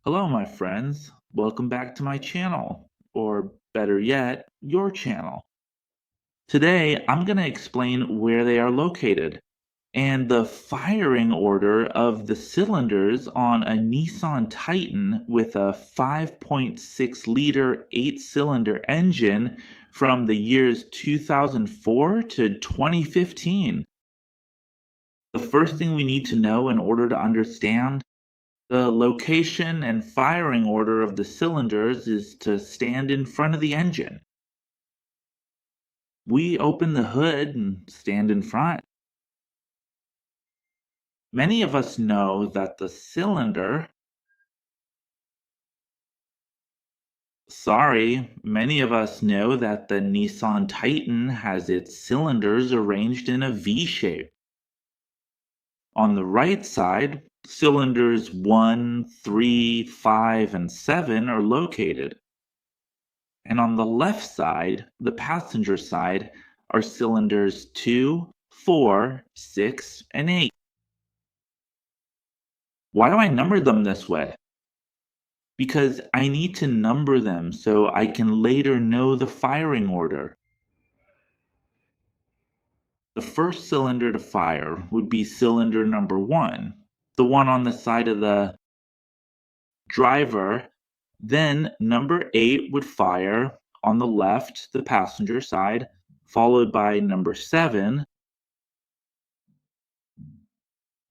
Hello, my friends. Welcome back to my channel, or better yet, your channel. Today, I'm going to explain where they are located and the firing order of the cylinders on a Nissan Titan with a 5.6-liter 8-cylinder engine from the years 2004 to 2015. The first thing we need to know in order to understand the location and firing order of the cylinders is to stand in front of the engine. We open the hood and stand in front. Many of us know that the cylinder, many of us know that the Nissan Titan has its cylinders arranged in a V shape. On the right side, cylinders 1, 3, 5, and 7 are located. And on the left side, the passenger side, are cylinders 2, 4, 6, and 8. Why do I number them this way? Because I need to number them so I can later know the firing order. The first cylinder to fire would be cylinder number 1, the one on the side of the driver. Then number 8 would fire on the left, the passenger side, followed by number 7,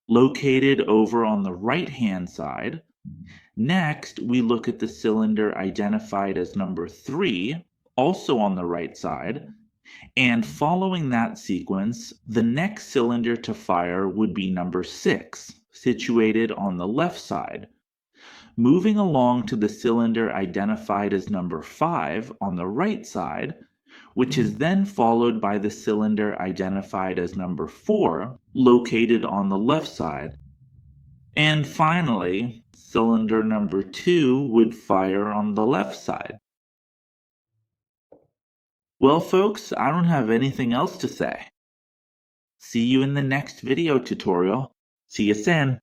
located over on the right-hand side. Next, we look at the cylinder identified as number 3, also on the right side. And following that sequence, the next cylinder to fire would be number 6, situated on the left side. Moving along to the cylinder identified as number 5 on the right side, which is then followed by the cylinder identified as number 4, located on the left side. And finally, cylinder number 2 would fire on the left side. Well, folks, I don't have anything else to say. See you in the next video tutorial. See you soon.